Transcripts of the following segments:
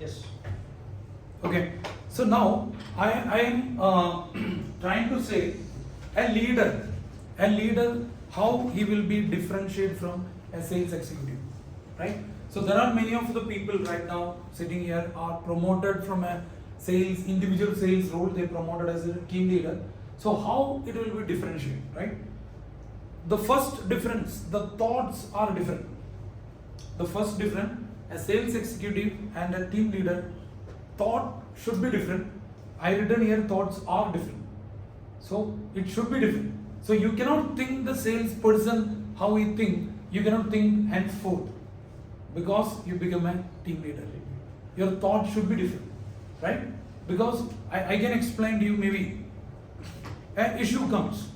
Yes. Okay, so now I am trying to say a leader, how he will be differentiated from a sales executive, right? So there are many of the people right now sitting here are promoted from a individual sales role, they promoted as a team leader. So how it will be differentiated, right? The first difference, the thoughts are different. The first difference, a sales executive and a team leader, thought should be different. I written here thoughts are different. So it should be different. So you cannot think the salesperson how he think, you cannot think henceforth because you become a team leader. Your thought should be different, right? Because I can explain to you maybe an issue comes,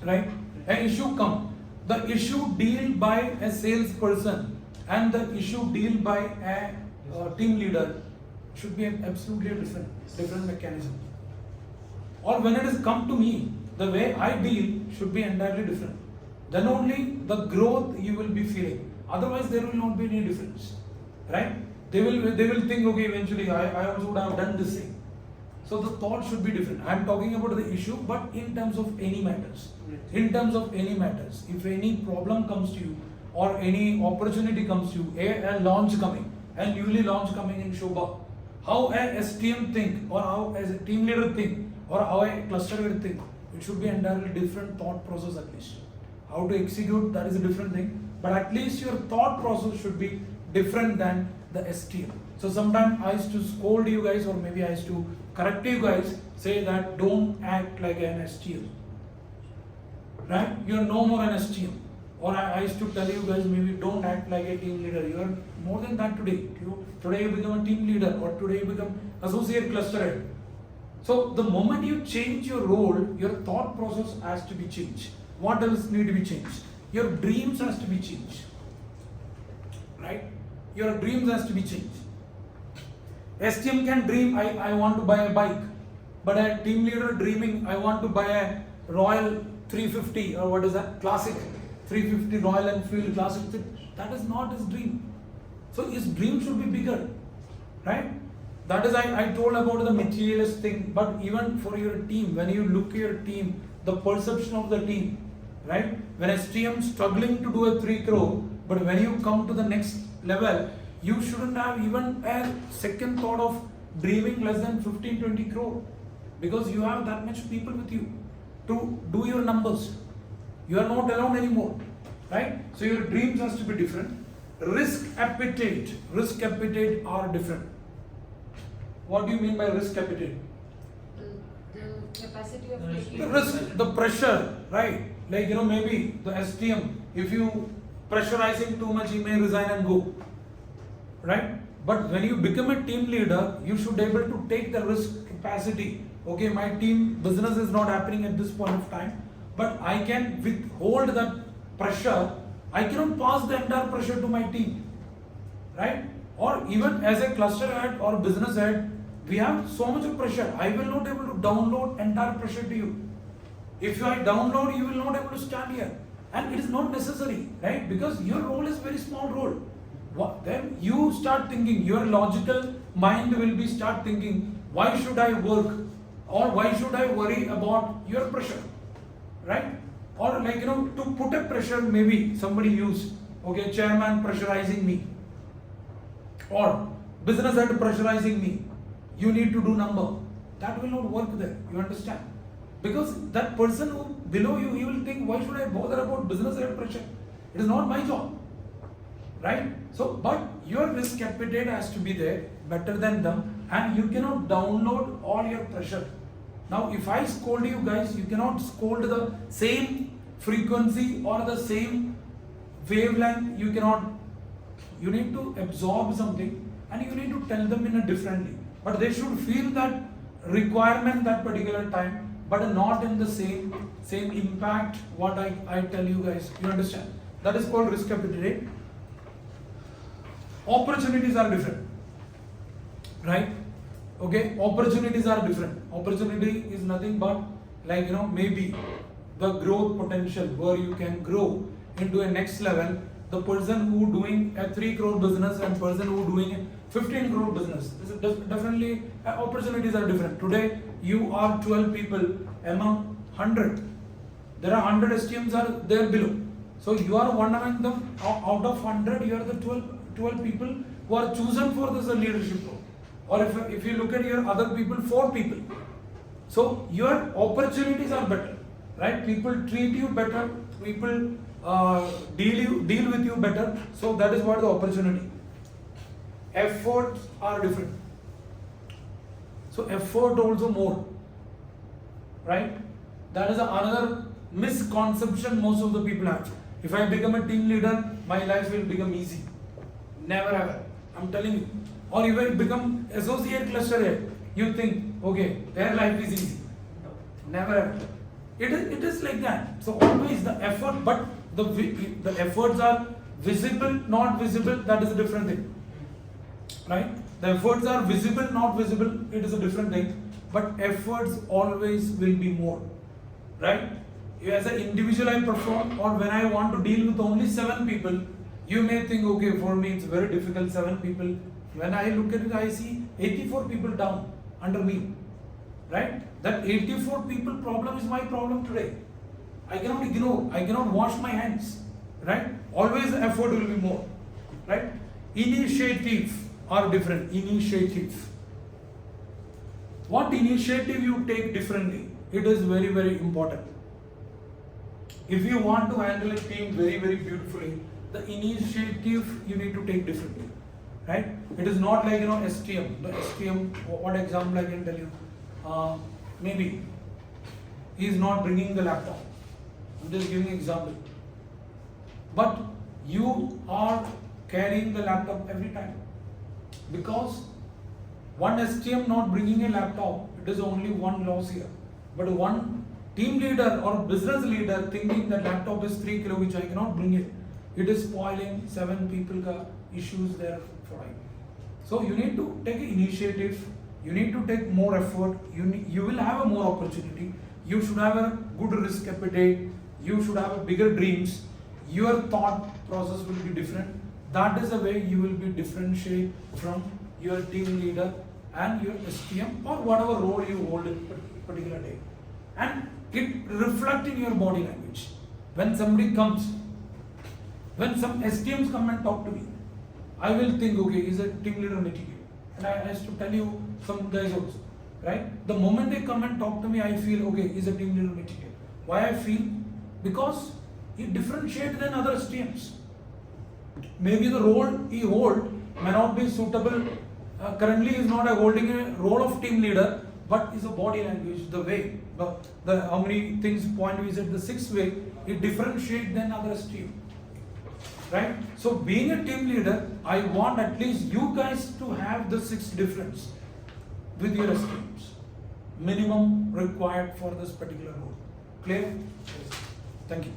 right? An issue comes. The issue deal by a salesperson and the issue deal by a team leader should be absolutely different mechanism. Or when it is come to me, the way I deal should be entirely different. Then only the growth you will be feeling. Otherwise, there will not be any difference, right? They will think, okay, eventually I also would have done this thing. So the thought should be different. I am talking about the issue, but in terms of any matters. In terms of any matters, if any problem comes to you or any opportunity comes to you, a launch coming, a newly launch coming in Shobha, how a STM think or how as a team leader think or how a cluster leader think, it should be entirely different thought process at least. How to execute, that is a different thing, but at least your thought process should be different than the STM. So sometimes I used to scold you guys or maybe I used to correct you guys, say that don't act like an STM. Right? You are no more an STM. Or I used to tell you guys, maybe don't act like a team leader. You are more than that today. Today you become a team leader or today you become associate cluster head. So the moment you change your role, your thought process has to be changed. What else need to be changed? Your dreams has to be changed. Right? Your dreams has to be changed. STM can dream, I want to buy a bike. But a team leader dreaming, I want to buy a Royal 350 or what is that? Classic 350 Royal Enfield Classic. That is not his dream. So his dream should be bigger. Right? That is, I told about the materialist thing, but even for your team, when you look at your team, the perception of the team, right? When STM struggling to do a 3 crore, but when you come to the next level, you shouldn't have even a second thought of dreaming less than 15-20 crore because you have that much people with you to do your numbers. You are not alone anymore, right? So your dreams has to be different. Risk appetite are different. What do you mean by risk appetite? The capacity of taking The risk, the pressure, right? Like, maybe the STM, if you pressurizing too much, he may resign and go, right? But when you become a team leader, you should be able to take the risk capacity. Okay, my team business is not happening at this point of time, but I can withhold that pressure. I cannot pass the entire pressure to my team, right? Or even as a cluster head or business head, we have so much of pressure. I will not able to download entire pressure to you. If I download, you will not able to stand here. And it is not necessary, right? Because your role is very small role. Then you start thinking, your logical mind will be start thinking, why should I work? Or why should I worry about your pressure? Right? Or like, to put a pressure, maybe somebody used, okay, chairman pressurizing me. Or business head pressurizing me. You need to do number. That will not work there. You understand? Because that person who below you, he will think, why should I bother about business head pressure? It is not my job. Right? So, but your risk appetite has to be there, better than them, and you cannot download all your pressure. Now, if I scold you guys, you cannot scold the same frequency or the same wavelength. You cannot. You need to absorb something and you need to tell them in a differently. But they should feel that requirement that particular time, but not in the same impact what I tell you guys. You understand? That is called risk appetite. Opportunities are different, right? Okay, opportunities are different. Opportunity is nothing but like, maybe the growth potential where you can grow into a next level the person who doing a 3 crore business and person who doing a 15 crore business. This is definitely opportunities are different. Today you are 12 people among 100. There are 100 STMs are there below. So you are one among them. Out of 100, you are the 12 people who are chosen for this leadership role. Or if you look at your other people, 4 people. So your opportunities are better, right? People treat you better. People deal with you better. So that is what the opportunity. Efforts are different. So effort also more, right? That is another misconception most of the people have. If I become a team leader, my life will become easy. Never ever. I'm telling you. Or if I become associate cluster head, you think, okay, their life is easy. Never ever. It is like that. So always the effort, but the efforts are visible, not visible. That is a different thing, right? The efforts are visible, not visible. It is a different thing. But efforts always will be more, right? As an individual I perform, or when I want to deal with only 7 people, you may think, okay, for me it's very difficult, 7 people. When I look at it, I see 84 people down under me, right? That 84 people problem is my problem today. I cannot ignore, I cannot wash my hands, right? Always the effort will be more, right? Initiative are different. Initiative. What initiative you take differently, it is very, very important. If you want to handle a team very, very beautifully, the initiative you need to take differently, right? It is not like, STM. The STM, what example I can tell you? Maybe he is not bringing the laptop. I'm just giving an example. But you are carrying the laptop every time. Because one STM not bringing a laptop, it is only one loss here. But one team leader or business leader thinking that laptop is 3 kilo which I cannot bring it, it is spoiling 7 people ka issues there for I. So you need to take initiative, you need to take more effort, you will have a more opportunity, you should have a good risk appetite, you should have a bigger dreams, your thought process will be different. That is the way you will be differentiate from your team leader and your STM or whatever role you hold in particular day. And it reflects in your body language. When somebody comes, when some STMs come and talk to me, I will think, okay, he's a team leader material. And I have to tell you some guys also, right? The moment they come and talk to me, I feel, okay, he's a team leader material. Why I feel? Because he differentiates than other STMs. Maybe the role he holds may not be suitable. Currently, he is not holding a role of team leader, but is a body language, the way, the how many things point is at the 6th way, it differentiates than other STM. Right? So being a team leader, I want at least you guys to have the 6 difference with your STMs. Minimum required for this particular role. Clear? Yes. Thank you.